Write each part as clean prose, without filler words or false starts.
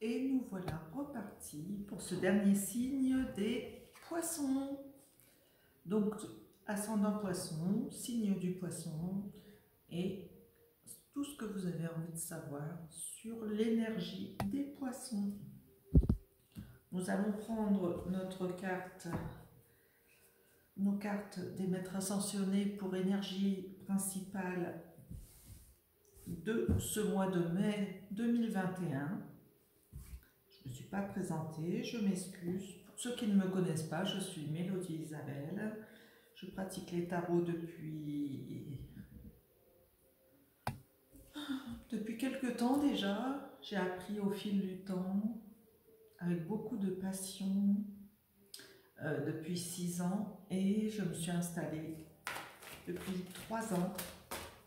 Et nous voilà repartis pour ce dernier signe des poissons. Donc, ascendant poisson, signe du poisson et tout ce que vous avez envie de savoir sur l'énergie des poissons. Nous allons prendre nos cartes des maîtres ascensionnés pour énergie principale de ce mois de mai 2021. Je ne me suis pas présentée, je m'excuse. Pour ceux qui ne me connaissent pas, je suis Mélodie Isabelle. Je pratique les tarots depuis quelques temps déjà. J'ai appris au fil du temps, avec beaucoup de passion, depuis 6 ans. Et je me suis installée depuis 3 ans.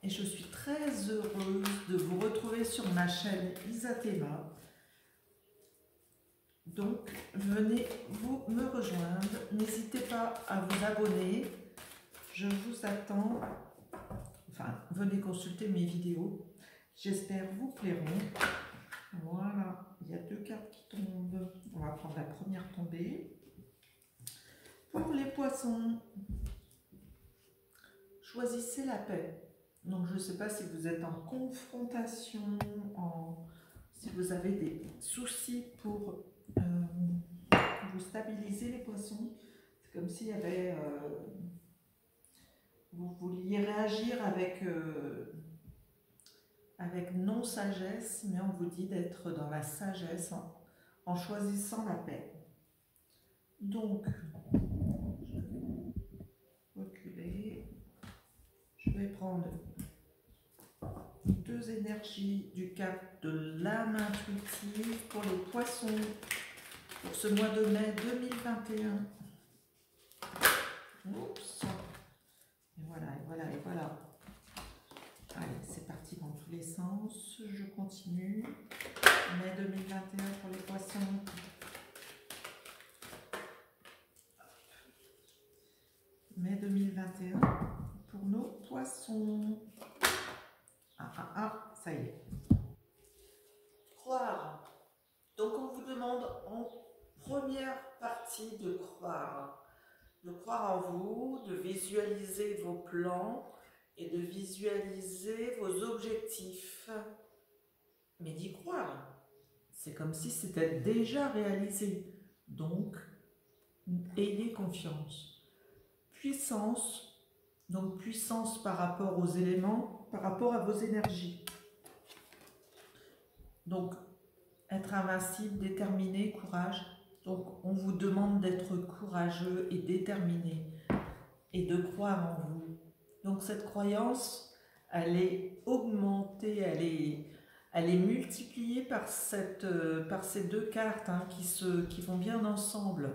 Et je suis très heureuse de vous retrouver sur ma chaîne Isathéma. Donc, venez vous me rejoindre. N'hésitez pas à vous abonner. Je vous attends. Enfin, venez consulter mes vidéos. J'espère vous plairont. Voilà, il y a 2 cartes qui tombent. On va prendre la première tombée. Pour les poissons, choisissez la paix. Donc, je ne sais pas si vous êtes en confrontation, si vous avez des soucis pour vous stabiliser les poissons. C'est comme s'il y avait... vous vouliez réagir avec non-sagesse, mais on vous dit d'être dans la sagesse en choisissant la paix. Donc, je vais reculer. Je vais prendre 2 énergies du cap de l'âme intuitive pour les poissons pour ce mois de mai 2021. Oups. Et voilà, et voilà, et voilà. Allez, c'est parti dans tous les sens. Je continue. Mai 2021 pour les poissons. Mai 2021 pour nos poissons. Ça y est. Croire. Donc on vous demande en première partie de croire. De croire en vous, de visualiser vos plans et de visualiser vos objectifs. Mais d'y croire. C'est comme si c'était déjà réalisé. Donc, ayez confiance. Puissance. Donc puissance par rapport aux éléments, par rapport à vos énergies. Donc, être invincible, déterminé, courage. Donc, on vous demande d'être courageux et déterminé et de croire en vous. Donc, cette croyance, elle est augmentée, elle est multipliée par ces 2 cartes qui vont bien ensemble.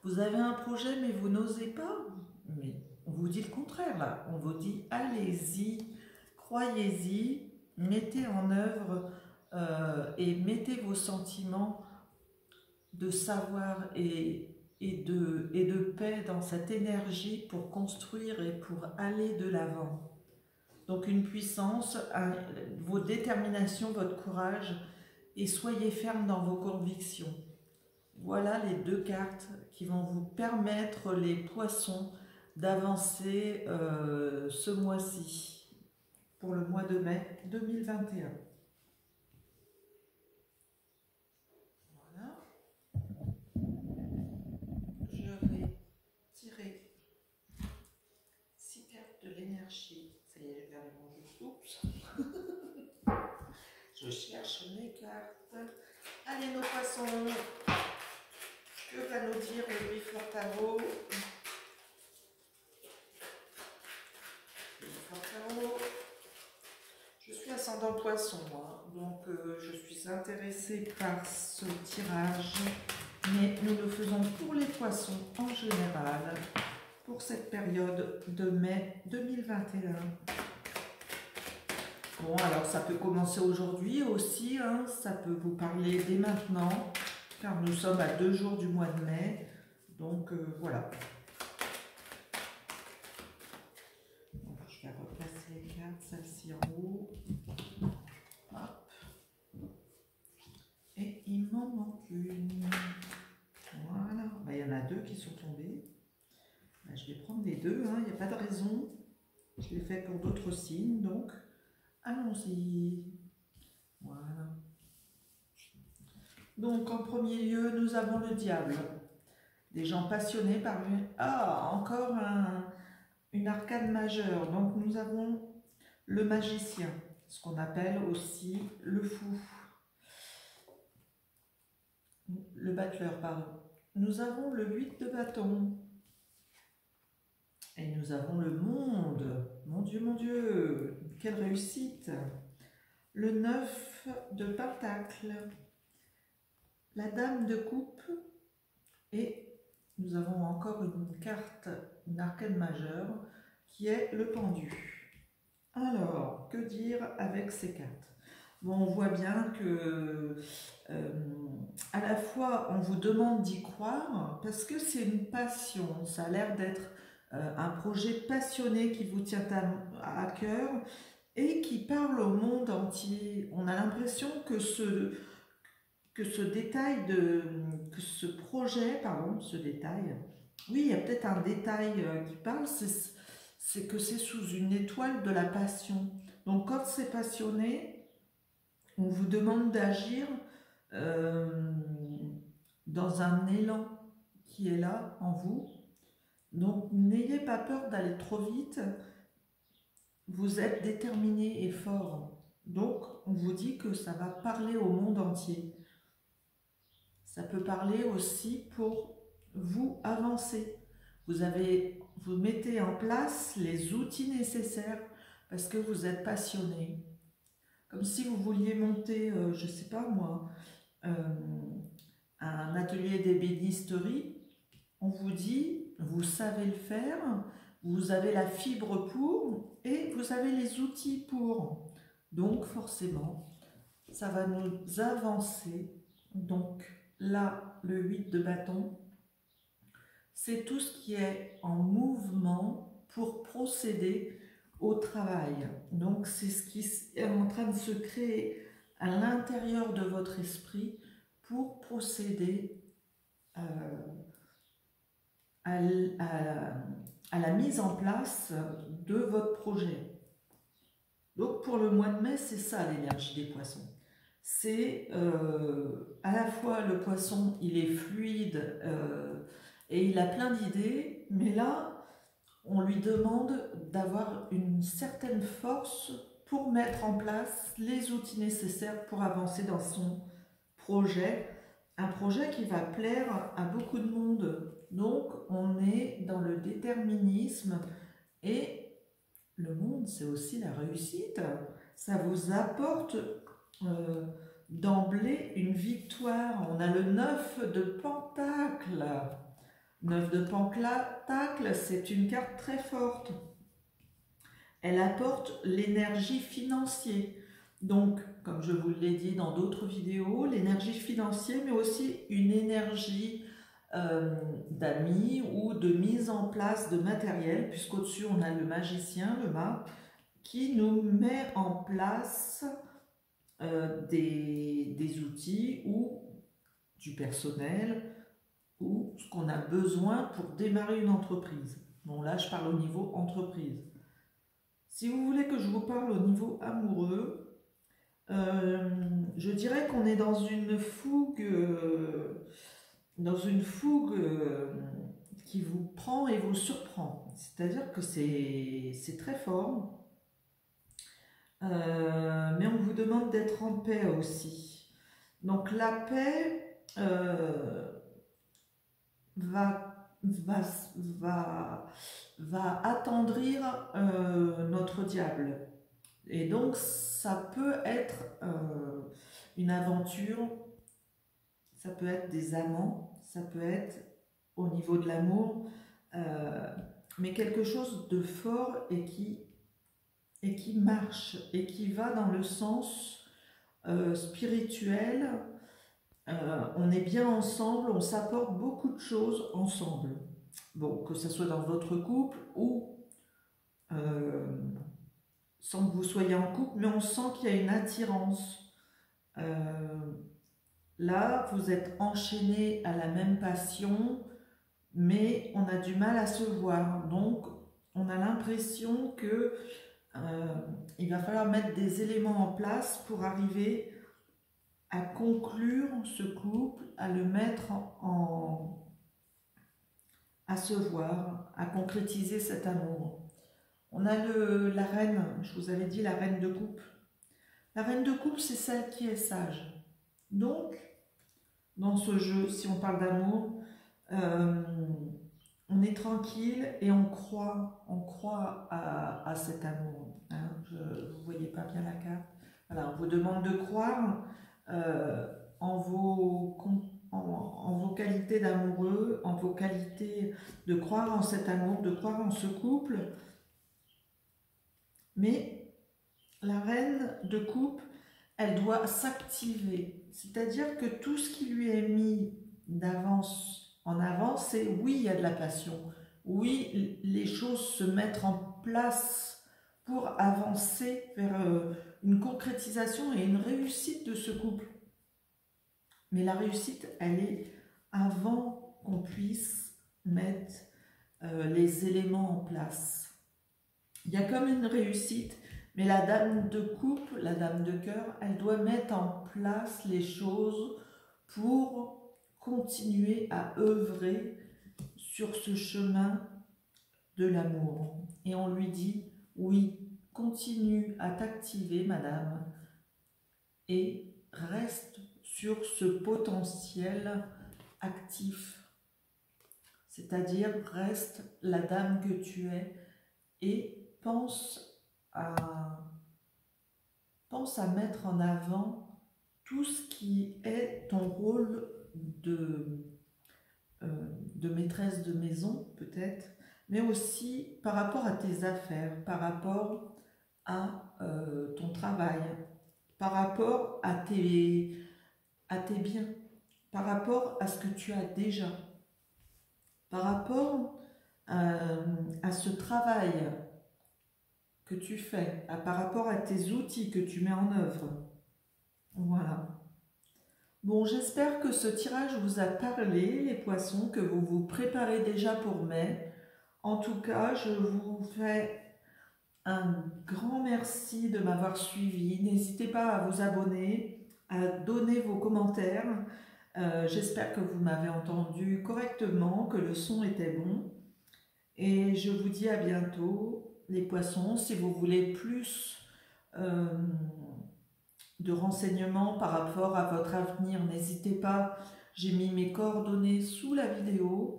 Vous avez un projet, mais vous n'osez pas. Mais on vous dit le contraire, là. On vous dit, allez-y, croyez-y, mettez en œuvre et mettez vos sentiments de savoir et de paix dans cette énergie pour construire et pour aller de l'avant. Donc une puissance, vos déterminations, votre courage, et soyez ferme dans vos convictions. Voilà les 2 cartes qui vont vous permettre, les poissons, d'avancer ce mois-ci, pour le mois de mai 2021. Je vais tirer 6 cartes de l'énergie. Ça y est, je vais aller manger. Oups. Je cherche mes cartes. Allez, nos poissons. Que va nous dire le Before Tarot? Je suis ascendant poisson, moi. Donc je suis intéressée par ce tirage. Mais nous le faisons pour les poissons en général, pour cette période de mai 2021. Bon, alors ça peut commencer aujourd'hui aussi, hein, ça peut vous parler dès maintenant, car nous sommes à 2 jours du mois de mai, donc voilà. Donc, je vais replacer les cartes, celle-ci en haut. Hop. Et il m'en m'en manque une. Voilà. Ben, il y en a deux qui sont tombés. Ben, je vais prendre les deux, hein. Il n'y a pas de raison. Je l'ai fait pour d'autres signes, donc allons-y. Voilà. Donc en premier lieu, nous avons le diable. Des gens passionnés par... Ah, encore une arcane majeure. Donc nous avons le magicien, ce qu'on appelle aussi le fou. Le battleur, pardon. Nous avons le 8 de bâton. Et nous avons le monde. Mon Dieu, quelle réussite. Le 9 de pentacle. La dame de coupe. Et nous avons encore une carte, une arcane majeure, qui est le pendu. Alors, que dire avec ces cartes? Bon, on voit bien que à la fois on vous demande d'y croire parce que c'est une passion, ça a l'air d'être un projet passionné qui vous tient à cœur et qui parle au monde entier. On a l'impression que ce projet, pardon, ce détail, oui, il y a peut-être un détail qui parle, c'est que c'est sous une étoile de la passion. Donc quand c'est passionné, on vous demande d'agir dans un élan qui est là en vous. Donc n'ayez pas peur d'aller trop vite, vous êtes déterminé et fort. Donc on vous dit que ça va parler au monde entier. Ça peut parler aussi pour vous avancer. Vous mettez en place les outils nécessaires parce que vous êtes passionné. Comme si vous vouliez monter, je ne sais pas moi, un atelier d'ébénisterie. On vous dit, vous savez le faire, vous avez la fibre pour et vous avez les outils pour. Donc forcément, ça va nous avancer. Donc là, le 8 de bâton, c'est tout ce qui est en mouvement pour procéder au travail. Donc c'est ce qui est en train de se créer à l'intérieur de votre esprit pour procéder à la mise en place de votre projet. Donc pour le mois de mai, c'est ça l'énergie des poissons. C'est à la fois le poisson, il est fluide et il a plein d'idées, mais là, on lui demande d'avoir une certaine force pour mettre en place les outils nécessaires pour avancer dans son projet. Un projet qui va plaire à beaucoup de monde. Donc, on est dans le déterminisme et le monde, c'est aussi la réussite. Ça vous apporte d'emblée une victoire. On a le 9 de pentacle. 9 de pentacle, c'est une carte très forte. Elle apporte l'énergie financière. Donc, comme je vous l'ai dit dans d'autres vidéos, l'énergie financière, mais aussi une énergie d'amis ou de mise en place de matériel, puisqu'au-dessus, on a le magicien, le mât, qui nous met en place des outils ou du personnel, ou ce qu'on a besoin pour démarrer une entreprise. Bon, là, je parle au niveau entreprise. Si vous voulez que je vous parle au niveau amoureux, je dirais qu'on est dans une fougue qui vous prend et vous surprend. C'est-à-dire que c'est très fort, mais on vous demande d'être en paix aussi. Donc la paix va attendrir notre diable. Et donc, ça peut être une aventure, ça peut être des amants, ça peut être au niveau de l'amour, mais quelque chose de fort et qui marche, et qui va dans le sens spirituel. On est bien ensemble, on s'apporte beaucoup de choses ensemble. Bon, que ce soit dans votre couple ou sans que vous soyez en couple, mais on sent qu'il y a une attirance. Là, vous êtes enchaînés à la même passion, mais on a du mal à se voir. Donc, on a l'impression que il va falloir mettre des éléments en place pour arriver à conclure ce couple, à le mettre à se voir, à concrétiser cet amour. On a la reine, je vous avais dit la reine de coupe. La reine de coupe, c'est celle qui est sage. Donc, dans ce jeu, si on parle d'amour, on est tranquille et on croit à cet amour. Hein. Vous ne voyez pas bien la carte. Voilà, on vous demande de croire en vos qualités d'amoureux, en vos qualités de croire en cet amour, de croire en ce couple. Mais la reine de coupe, elle doit s'activer. C'est-à-dire que tout ce qui lui est mis d'avance en avant, c'est oui, il y a de la passion. Oui, les choses se mettent en place pour avancer vers une concrétisation et une réussite de ce couple. Mais la réussite, elle est avant qu'on puisse mettre les éléments en place. Il y a comme une réussite, mais la dame de coupe, la dame de cœur, elle doit mettre en place les choses pour continuer à œuvrer sur ce chemin de l'amour. Et on lui dit, oui, continue à t'activer, madame, et reste sur ce potentiel actif. C'est-à-dire, reste la dame que tu es et pense à mettre en avant tout ce qui est ton rôle de maîtresse de maison, peut-être, mais aussi par rapport à tes affaires, par rapport à ton travail, par rapport à tes biens, par rapport à ce que tu as déjà, par rapport à ce travail que tu fais, par rapport à tes outils que tu mets en œuvre. Voilà. Bon, j'espère que ce tirage vous a parlé, les poissons, que vous vous préparez déjà pour mai. En tout cas, je vous fais un grand merci de m'avoir suivi. N'hésitez pas à vous abonner, à donner vos commentaires. J'espère que vous m'avez entendu correctement, que le son était bon. Et je vous dis à bientôt, les poissons. Si vous voulez plus de renseignements par rapport à votre avenir, n'hésitez pas. J'ai mis mes coordonnées sous la vidéo.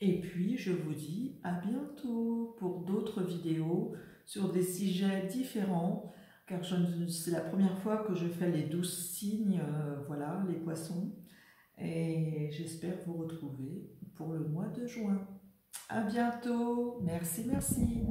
Et puis, je vous dis à bientôt pour d'autres vidéos sur des sujets différents, car c'est la première fois que je fais les 12 signes, voilà, les poissons. Et j'espère vous retrouver pour le mois de juin. À bientôt. Merci, merci.